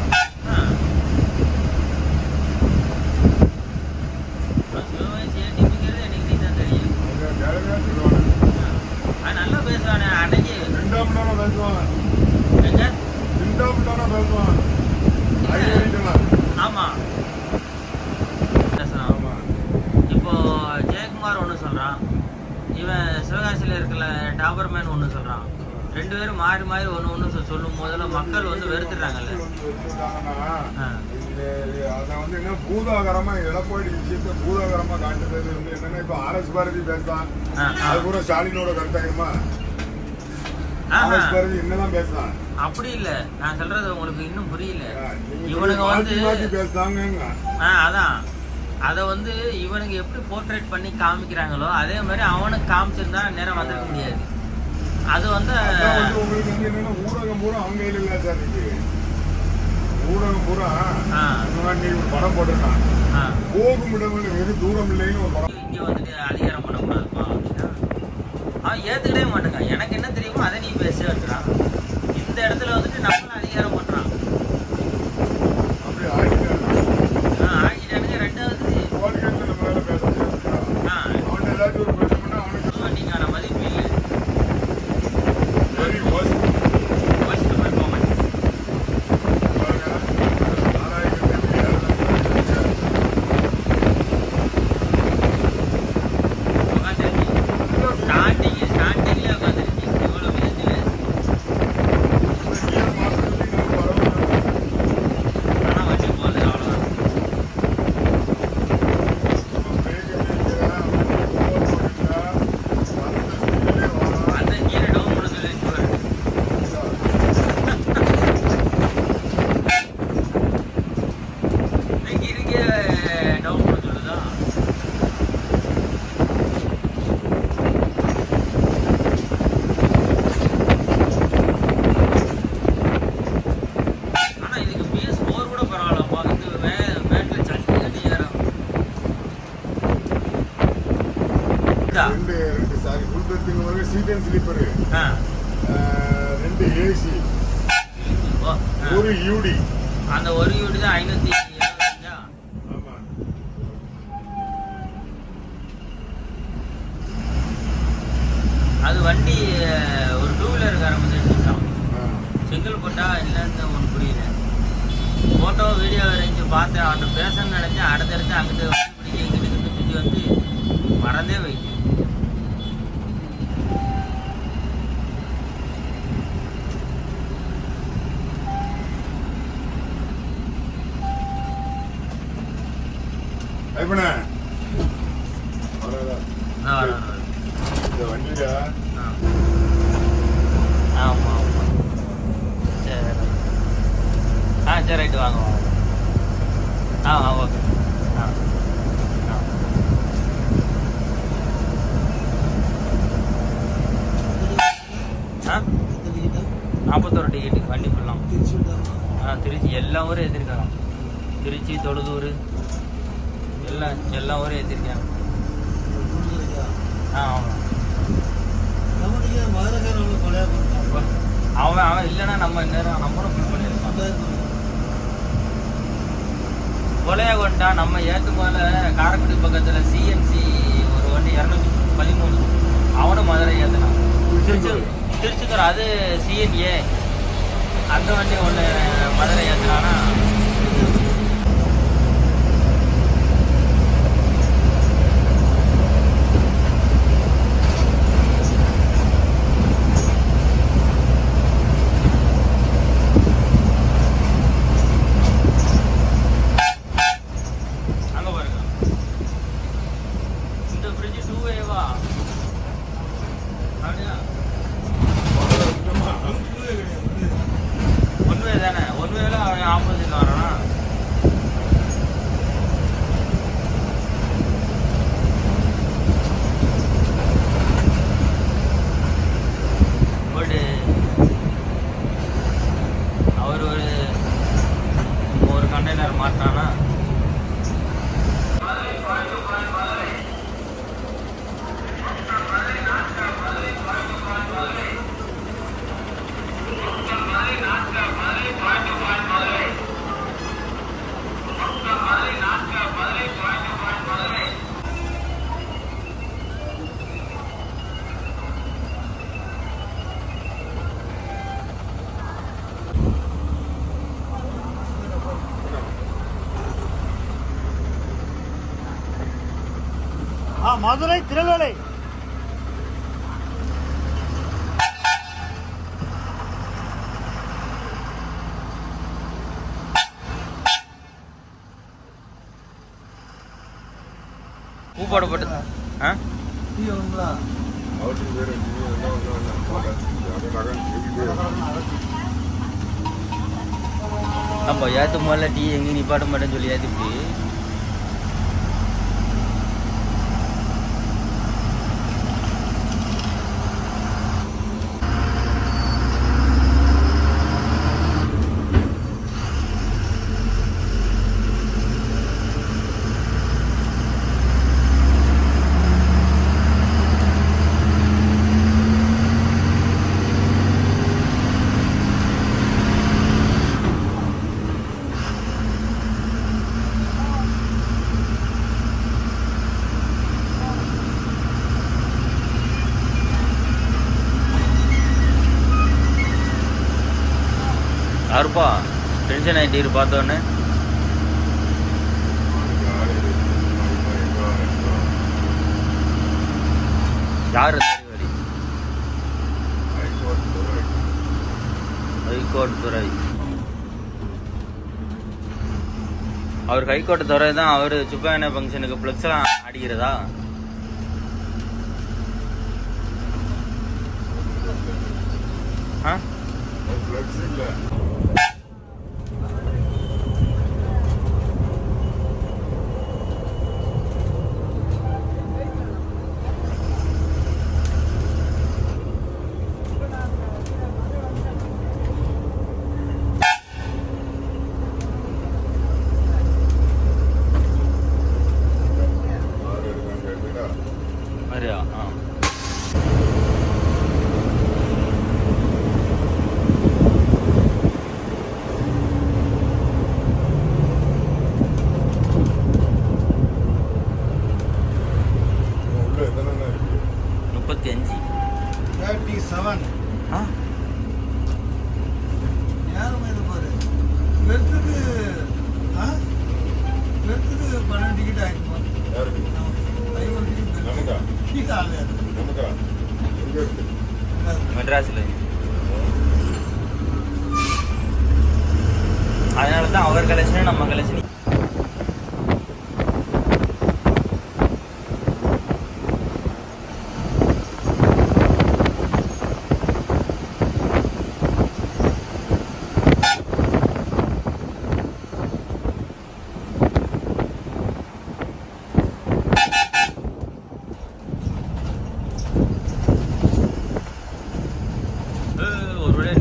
S1: நல்லா பேசுவானே. அன்னைக்கு
S2: பேசுவான்
S1: ஆமா பேசலாம். இப்போ ஜெயக்குமார் ஒன்று சொல்றான், இவன் சிவகாசியில் இருக்கிற டாபர்மேன் ஒன்று சொல்றான். 2 பேரும் மாறி மாறி ஒன்று சொல்லும் போதெல்லாம் மக்கள் வந்து வெறுத்துட்டாங்கல்ல.
S2: வந்து என்ன பூதாகரமா எடப்பாடி விஷயத்த பூதாகரமா காட்டுறது வந்து என்னன்னா இப்ப RS பாரதி பேசலாம், அது கூட ஸ்டாலினோட கருத்தாயிருமா? RS பாரதி என்னதான் பேசலாம்?
S1: அப்படி இல்ல, நான் சொல்றது உங்களுக்கு இன்னும் புரியல. இவனுங்க வந்து
S2: பேசுறாங்க,
S1: அதான் அத வந்து இவனுங்க எப்படி போர்ட்ரேட் பண்ணி காமிக்கிறாங்களோ அதே மாதிரி அவனுக்கு காமிச்சிருந்தா நேரம் வந்துருக்க முடியாது. அது வந்து
S2: உங்களுக்கு வந்து என்னன்னா ஊடகம் பூரா அவங்க கையில இல்ல சார். இருக்கு ஊடகம் பூரா நீ ஒரு படம் போட்டிருக்கான், போகும் இடங்கள் வெகு தூரம் இல்லைன்னு ஒரு படம்.
S1: இங்க வந்துட்டு அதிகாரம் பண்ணக்கூடாதுப்பா அப்படின்னா அவன் ஏத்துக்கவே மாட்டேங்க. எனக்கு என்ன தெரியுமோ அதை நீ பேசுறான். இந்த இடத்துல வந்துட்டு நம்மளும் அதிகாரம் பண்றான்.
S2: அப்படி ஆகிட்டானுங்க.
S1: ரெண்டாவது
S2: நம்மளால பேச அவன் ஏதாச்சும் ஒரு பேச பண்ணா அவனுக்கு
S1: நீங்கான மதிப்பு இல்லை.
S2: வெரி ஃபர்ஸ்ட்
S1: பெர்ஃபார்மன்ஸ் ஸ்டார்டிங்ல உட்காந்துருச்சு. இவ்வளவு பேசுல ஆனா வண்டி போகுது, அவ்வளவுதான். அந்த கீரை டவுன் பண்ண சொல்லி கீரைக்கே டவுன் பண்ண சொல்லுதா? ஆனா இதுக்கு PS4 கூட பரவாயில்லப்பா. இது வேட்ல சட்னி கட்டி ஏறும்.
S2: ரெண்டு சாரி ஃபுல் பெர்த்திங் வந்து சீட் அண்ட் ஸ்லீப்பர், 2 AC, ஒரு UD.
S1: அந்த ஒரு UD தான் 575.
S2: ஆமா,
S1: அது வண்டி ஒரு 2 வீலர் காரன் வந்து எடுத்துட்டான். சிங்கிள் போட்டா இல்லைன்னு ஒன்று புரியல. ஃபோட்டோ வீடியோ வரைஞ்சி பார்த்தேன். அவன்கிட்ட பேசணும்னு நினைச்சேன். அடுத்தடுத்து அங்கிட்டு பிடிக்க இங்கிட்டு சுற்றி வந்து மறந்தே வைக்கும்.
S2: இந்த வண்டியில
S1: ஆமா ஆமா சரி. சரி ரைட்டு வாங்க வாங்க. ஓகே. ஆ 41 டிக்கெட்டு வண்டி ஃபுல்லாம். திருச்சி எல்லா ஊரும் ஏற்றிருக்காங்க. திருச்சி, தொழுதூர் எல்லா ஊரும் ஏற்றிருக்காங்க. ஆமாம். அவன் இல்லைன்னா நம்ம நேரம் நம்மளும் ஃபுல் பண்ணியிருக்கோம். கொலையை கொண்டா நம்ம ஏற்றும் போல காரைக்குடி பக்கத்தில் CNC ஒரு வண்டி 213 அவனும் மதுரை ஏற்றினான். திருச்சிக்கர் அது CNA அந்த வண்டி ஒன்று மதுரை ஏற்றினானா. ஆப்போசிட்ல வரனா அவர் ஒரு கண்டெய்னர் மாட்டானா.
S3: மதுரை திருநெல்வேலி
S1: பூ போடப்பட்டது. நம்ம ஏற்ற முதல்ல டீ எங்கேயும் நிப்பாட்ட மாட்டேன்னு சொல்லி ஏற்றிட்டு யாருப்பா டென்ஷன் ஆகிட்டு பார்த்தோன்னே. யார் ஹைகோர்ட் துறை? அவர் ஹைகோர்ட் துறை தான். அவர் சுக்காயன ஃபங்க்ஷனுக்கு ஃப்ளெக்ஸ் எல்லாம் அடிக்கிறதா? சரியா? மெட்ராஸ்ல. அதனால தான் அவர் கலெக்ஷன் நம்ம கலெக்ஷன்.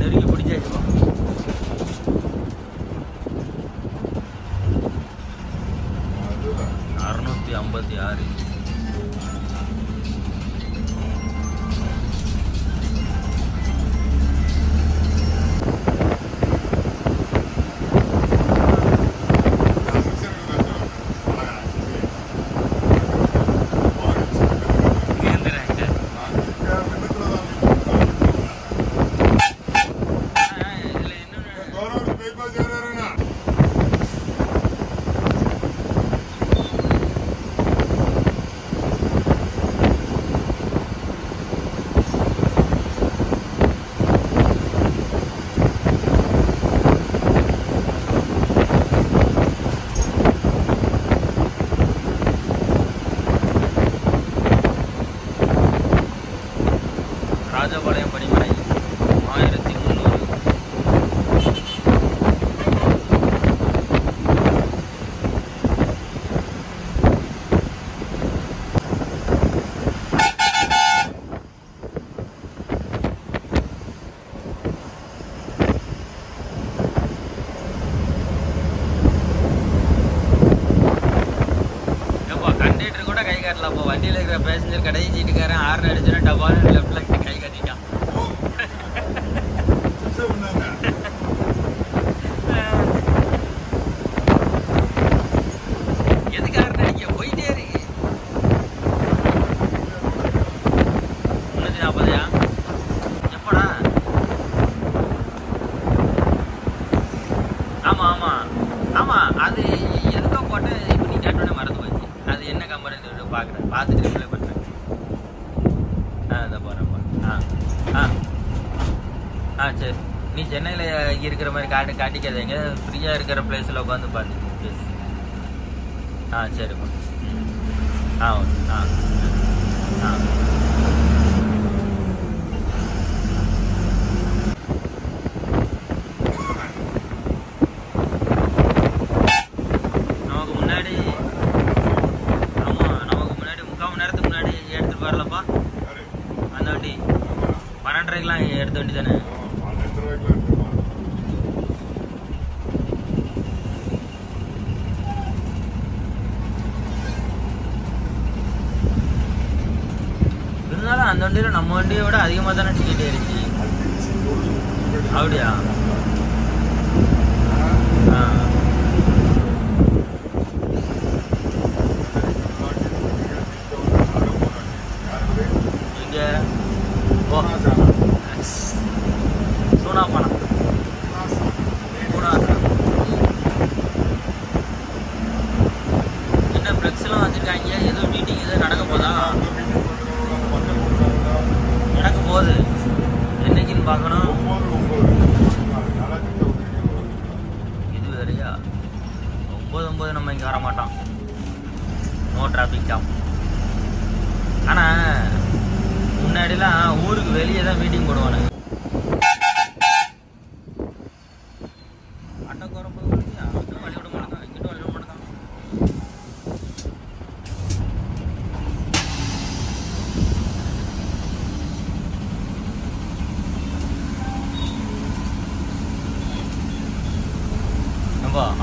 S1: நெருங்கி பிடிச்சாச்சு. 656. ராஜபாளையம் பணிமனை 1300. கண்டக்டர் கூட கை காட்டல. அப்போ வண்டியில் இருக்கிற பேசஞ்சர் கடைசி சீட்டுக்காரன் ஹார்ன் அடிச்சுன்னா டபால்னு லெஃப்ட்ல கை காட்டிட்டான். எதுக்கு ஹார்ன் அடிக்க? போயிட்டே இருக்கு. 340. எப்படா? ஆமா ஆமா ஆமா, அது எதுக்கோ போட்டு இப்போ நீ கேட்டோன்னே மறந்து போச்சு. அது என்ன கம்பெனி பார்க்குறேன், பார்த்துட்டு ரிப்ளை பண்ணுறேன். இதை போகிறேன். சரி, நீ சென்னையில் இருக்கிற மாதிரி காட்டிக்காதீங்க. ஃப்ரீயாக இருக்கிற பிளேஸில் உட்காந்து பார்த்து. சரிப்பா. நமக்கு முன்னாடி 3/4 மணி நேரத்துக்கு முன்னாடி எடுத்துட்டு வரலப்பா அந்த வண்டி 12:30க்கெல்லாம் எடுத்த வண்டி தானே. இருந்தாலும் அந்த வண்டியில் நம்ம வண்டியை விட அதிகமாக தானே டிக்கெட் ஏறிச்சு. அப்படியா? இங்கே சூனாப்பானா என்ன ஃப்ளெக்ஸ்லாம் வச்சுருக்காங்க. எதுவும் மீட்டிங் எதுவும் நடக்க போதா? நடக்க போகுது. என்னைக்குன்னு பார்க்கணும். இது வேறையா? 9 நம்ம இங்கே வரமாட்டோம். No traffic jam. ஆனால் முன்னாடிலாம் ஊருக்கு வெளியே தான் மீட்டிங் போடுவானுங்க. அட்டைக்கு வரும்போது அங்கிட்டும் வழி விட மாட்டான், இங்கிட்டும் வழி விட மாட்டான்.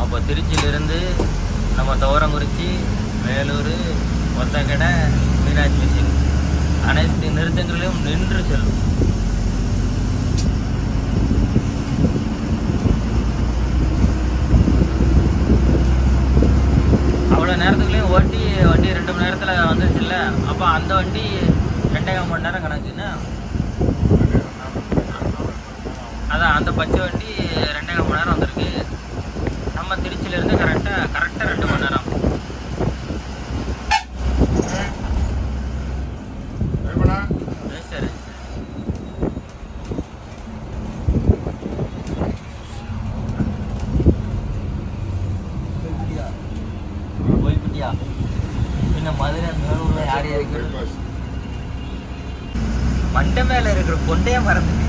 S1: அப்போ திருச்சியிலிருந்து நம்ம துவரங்குறிச்சி, வேலூர், ஒத்தக்கடை, மீனாட்சி மிஷின் அனைத்து நிறுத்தங்களிலும் நின்று செல்லும். அவ்வளோ நேரத்துக்குள்ளேயும் ஓட்டி வண்டி 2 மணி நேரத்தில் வந்துருச்சுல்ல. அப்போ அந்த வண்டி 2.5 மணி நேரம் கணக்குன்னா அதான் அந்த பச்சை வண்டி 2.5 மணி நேரம் வந்திருக்கு. நம்ம திருச்சியிலேருந்து கரெக்டாக 2 மணி நேரம். சரி போய்பிட்டியா? பின்ன மதுரை மேலூர்ல யார் இருக்கு? மண்டை மேல இருக்கிற கொண்டையே மறந்துட்டு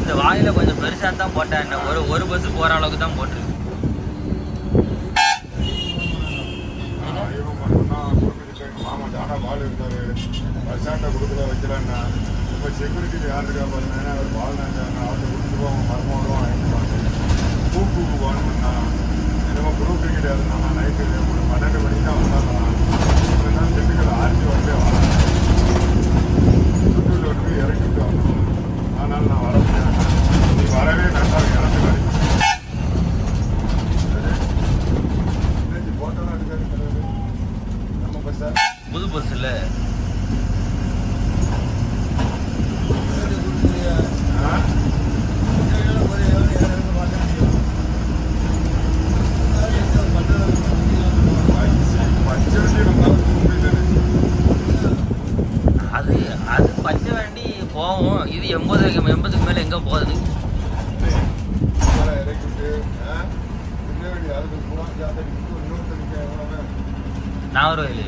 S1: இந்த வாயில கொஞ்சம் பெருசா தான் போட்டேன். ஒரு பஸ் போற அளவுக்கு தான் போட்டிருக்கு.
S2: செக்யூரிட்டி யாருக்கா பாருங்க, அவர் வாழ்ந்தாங்க, அவர்கிட்ட கொடுத்துட்டு போவாங்க, மரமாடும் வாங்கிடுவாங்க. கூப்பு போகணும்னா என்னமோ குரூப் டிக்கெட் யாருன்னா நைட்டு 12 மணிக்கு தான் வந்தாங்க. திண்டுக்கல் ஆர்ச்சி வந்து வாங்க சுற்றுலா இறங்கிட்டு வரணும். ஆனால் நான் வர முடியாது. நீ வரவே வேண்டாம், இறந்து வரைக்கும் போட்டோலாம் எடுக்காது. நம்ம பஸ்ஸா
S1: புது பஸ் இல்லை. அது பச்சை வண்டி போகும். இது 80க்கு மேல எங்க போகுது? நாகர்கோவில்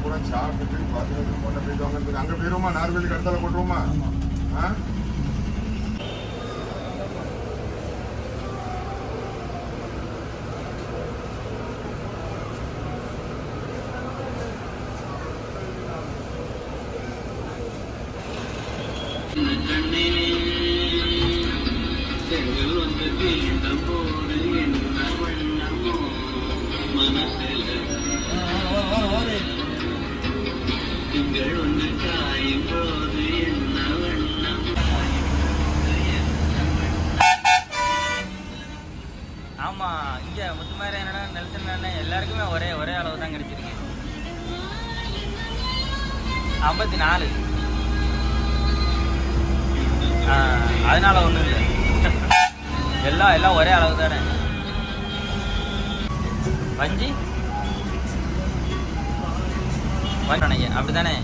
S2: கூட சாப்பிட்டு பார்த்துட்டு கொண்டு போயிட்டு அங்கே போயிருவோமா? நாகர்கோவிலுக்கு அடுத்தால போட்டுருவோமா?
S1: ஆமா, இங்க முத்துமாரி என்னடா நெல்சன் எல்லாருக்குமே ஒரே அளவு தான் கிடைச்சிருக்கு. 54. அதனால ஒண்ணும் இல்லை. எல்லாம் ஒரே அளவு தானே. வஞ்சி அப்படித்தானே?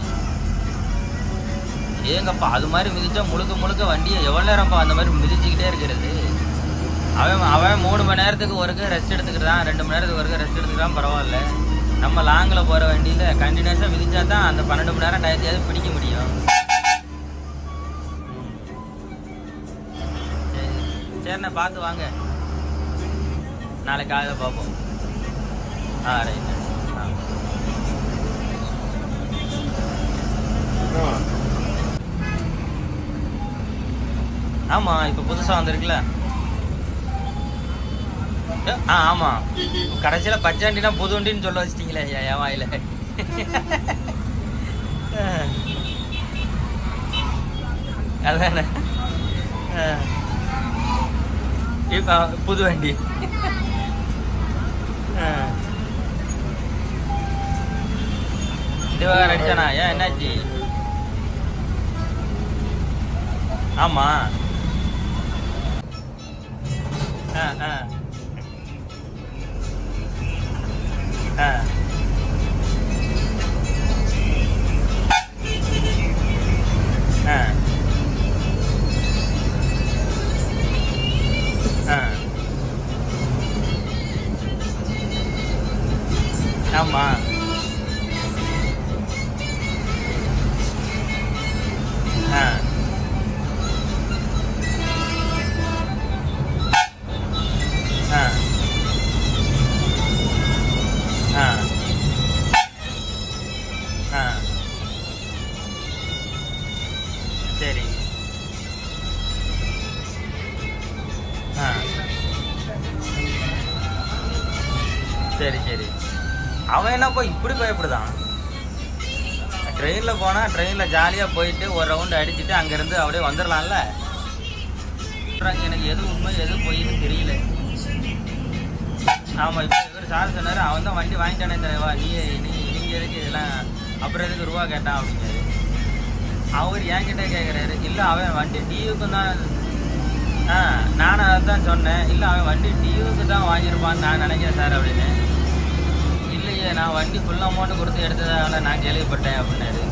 S1: ஏங்கப்பா அது மாதிரி மிதிச்சா முழுக்க முழுக்க வண்டியை எவ்வளோ நேரம்ப்பா அந்த மாதிரி மிதிச்சுக்கிட்டே இருக்கிறது. அவன் 3 மணி நேரத்துக்கு ஒருக்க ரெஸ்ட் எடுத்துக்கிறான், 2 மணி நேரத்துக்கு ஒருக்க ரெஸ்ட் எடுத்துக்கிறான், பரவாயில்ல. நம்ம லாங்கில் போகிற வண்டியில் கண்டினியூஸாக மிதிச்சா தான் அந்த 12 மணி நேரம் டயத்தையாவது பிடிக்க முடியும். சரிண்ணே, பார்த்து வாங்க, நாளைக்கு காலையில் பார்ப்போம். ரைட். ஆமாம், இப்போ புதுசாக வந்திருக்குல்ல. ஆமாம், கடைசியில் பச்சை வண்டினா புது வண்டின்னு சொல்ல வச்சிட்டிங்களே என் வாயில. அதானே, இப்போ புது வண்டி. திவாகர் அடிச்சானா? ஏன், என்னாச்சு? ஆமா. ஆமா. சரி. சரி சரி. அவன் என்னப்பா இப்படி பயப்படுதான்? ட்ரெயினில் போனால் ட்ரெயினில் ஜாலியாக போயிட்டு ஒரு ரவுண்டு அடிச்சுட்டு அங்கேருந்து அப்படியே வந்துடலாம்ல. எனக்கு எது உண்மை எது பொய்ன்னு தெரியல. ஆமாம், இப்போ இவர் சார் சொன்னார், அவன் தான் வண்டி வாங்கிட்டானே தலைவா, நீங்கள் எதுக்கு இதெல்லாம் அப்புறம் எதுக்கு ரூபா கேட்டான் அப்படிங்கிறாரு. அவர் என்கிட்ட கேட்குறாரு, இல்லை அவன் வண்டி டியூக்கு தான். நானும் அதை தான் சொன்னேன், இல்லை அவன் வண்டி டியூக்கு தான் வாங்கியிருப்பான்னு நான் நினைக்கிறேன் சார் அப்படின்னு. இல்லையே, நான் வண்டி ஃபுல் அமௌண்ட்டு கொடுத்து எடுத்ததால நான் கேள்விப்பட்டேன் அப்படின்னாரு.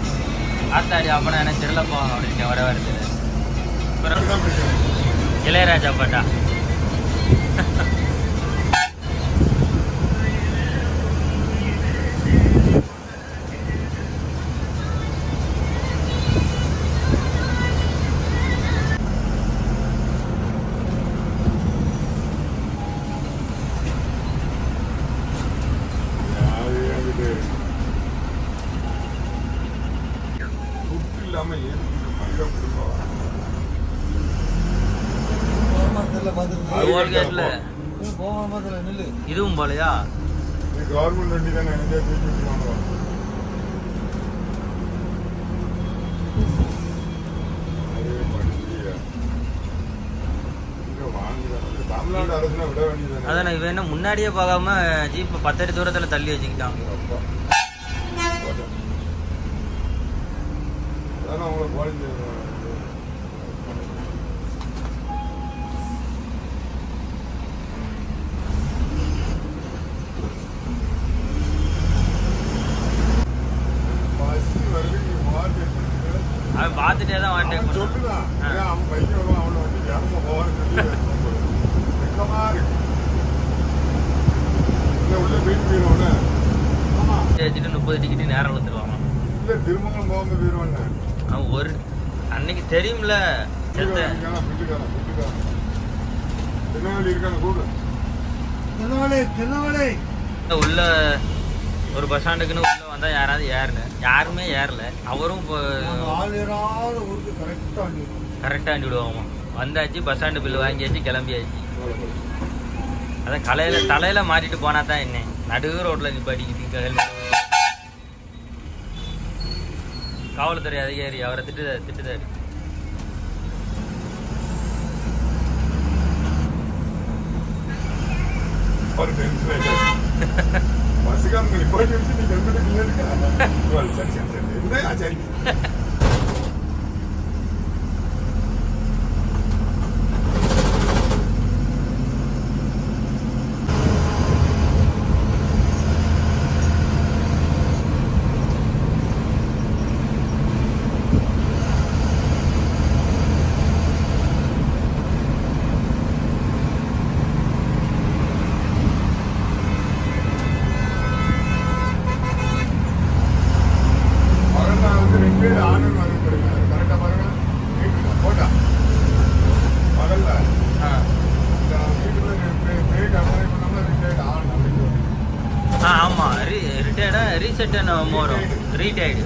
S1: ஆத்தாடி, அப்போ எனக்கு தெரியலப்பா அப்படின்னு வர வருது. இளையராஜா பாட்டா? இதுவும் போலையா?
S2: கவர்மெண்ட் வண்டி தானே, தமிழ்நாடு அரசுனா விட வேண்டியது.
S1: அதான் இவன் என்ன முன்னாடியே போகாம ஜீப் 10 அடி தூரத்துல தள்ளி வச்சுக்கிட்டான்.
S2: அதான் அவங்களை போலீஸ்
S1: அவன் பார்த்துட்டே தான் வாண்டேன்
S2: சொல்லுதான். அவன் பையன் வருவான், அவனை வந்து வேகமாக போவான்னு சொல்லி உள்ள போயிட்டு போயிடுவானே.
S1: வச்சுட்டு 30 டிக்கெட்டு நேரம் கொடுத்துருவாங்க.
S2: இல்லை, திருமணம் போகாம போயிடுவானே.
S1: அவன் ஒரு அன்னைக்கு தெரியும்ல.
S2: திருநெல்வேலி இருக்கான கூட
S1: உள்ள ஒரு பஸ் ஸ்டாண்டுக்குன்னு உள்ள வந்தா யாராவது யாருமே ஏறல. அவரும் கரெக்டா அண்டி விடுவாமா. வந்தாச்சு, பஸ் ஸ்டாண்டு பில்லு வாங்கியாச்சு, கிளம்பியாச்சு. அதான் தலையில மாட்டிட்டு போனா தான் என்ன, நடுவு ரோட்ல நிப்பாட்டிக்கிட்டு. காவல்துறை அதிகாரி அவரை திட்டுதாரு.
S2: பஸ்ஸுக்காரங்க நிப்பாட்டி வச்சு நீங்க சரி சரி சரி என்ன சரி.
S1: ரீசெட் நம்ம வரும் ரீடைடு.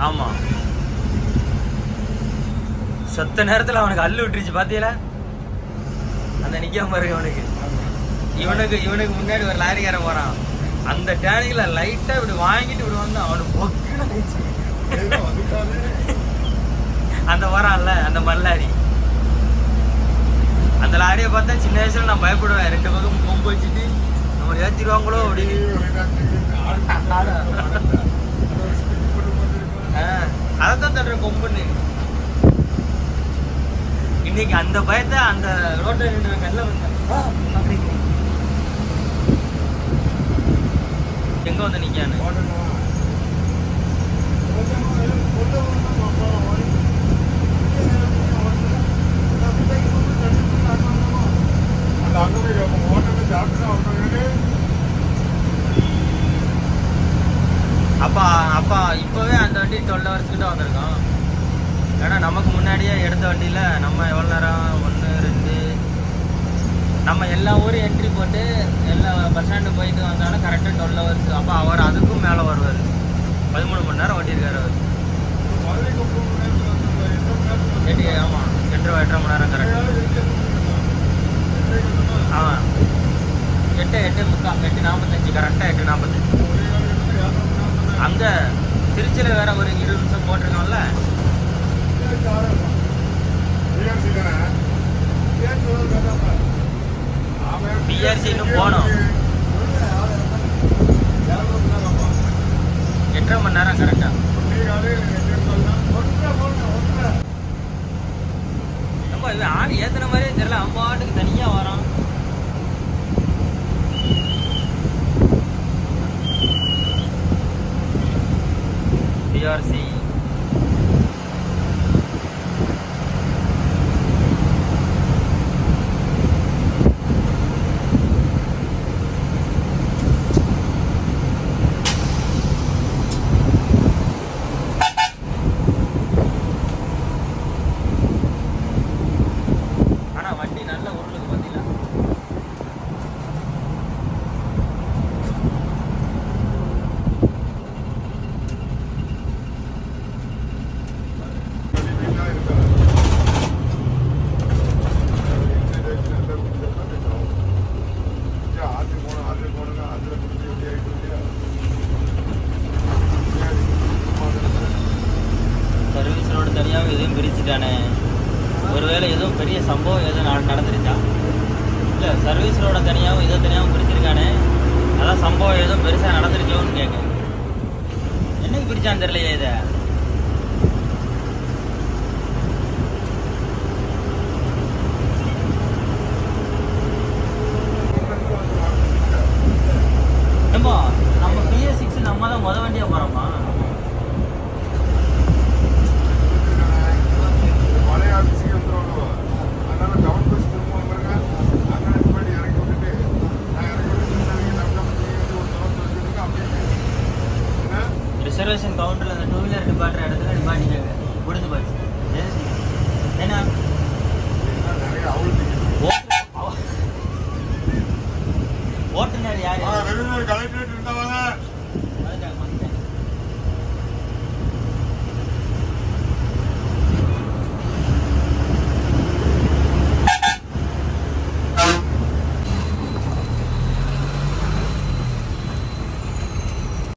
S1: ஆமாம், சொத்த நேரத்தில் அவனுக்கு அள்ளு விட்டுருச்சு பார்த்தீங்களா? அந்த நிற்காம பாருங்க அவனுக்கு. இவனுக்கு முன்னாடி ஒரு லாரிக்காரன் போகிறான். அந்த டேனிங்கில் லைட்டாக இப்படி வாங்கிட்டு இப்படி வந்து அவனுக்கு பொக்குன்னு ஆயிடுச்சு. அந்த வரான்ல அந்த மல்லாரி, அந்த லாரியை பார்த்தா சின்ன வயசுல நான் பயப்படுவேன். 2 பக்கம் கொம்பு வச்சுட்டு நம்ம ஏற்றிடுவாங்களோ அப்படின்னு. அதைத்தான் தட்டுற கொம்புன்னு. இன்னைக்கு அந்த பயத்தை அந்த ரோட்டை கல்ல வந்தேன். எங்க வந்து நிக்கானு அப்பா இப்பவே அந்த வண்டி 12 hours கிட்ட வந்திருக்கோம். ஏன்னா நமக்கு முன்னாடியே எடுத்த வண்டியில நம்ம எவ்வளோ நேரம் 1 2 நம்ம எல்லா ஊரும் என்ட்ரி போட்டு எல்லா பஸ் ஸ்டாண்டு போயிட்டு வந்தாலும் கரெக்டாக 12 hours. அப்போ அவர் அதுக்கும் மேலே வருவார். 13 மணி நேரம் ஓட்டியிருக்காரு அவர். ஆமாம், 8 மணி நேரம் கரெக்டாக. ஆமாம், 8:45 கரெக்டாக 8:45. அங்கே திருச்சியில் வேற ஒரு 20 நிமிஷம் போட்டிருக்கோம்ல. பிஆர்சி இன்னும் போனோம். 8.5 மணி நேரம் கரெக்டா. நம்ம இது ஆள் ஏத்துன மாதிரியே தெரியல. அம்பாட்டுக்கு தனியா வரோம். பிஆர்சி எதுவும் பிரிச்சுட்டானே. ஒருவேளை எதுவும் பெரிய சம்பவம் எதுவும் நடந்துருச்சா? இல்லை, சர்வீஸ் ரோட தனியாகவும் இதை தனியாகவும் பிரிச்சிருக்கானே. அதான் சம்பவம் எதுவும் பெருசாக நடந்துருச்சோன்னு கேட்க. என்னைக்கு பிரிச்சான்னு தெரியலையே இதை. நம்ம PS6 நம்ம தான் வண்டியாக போகிறோமா?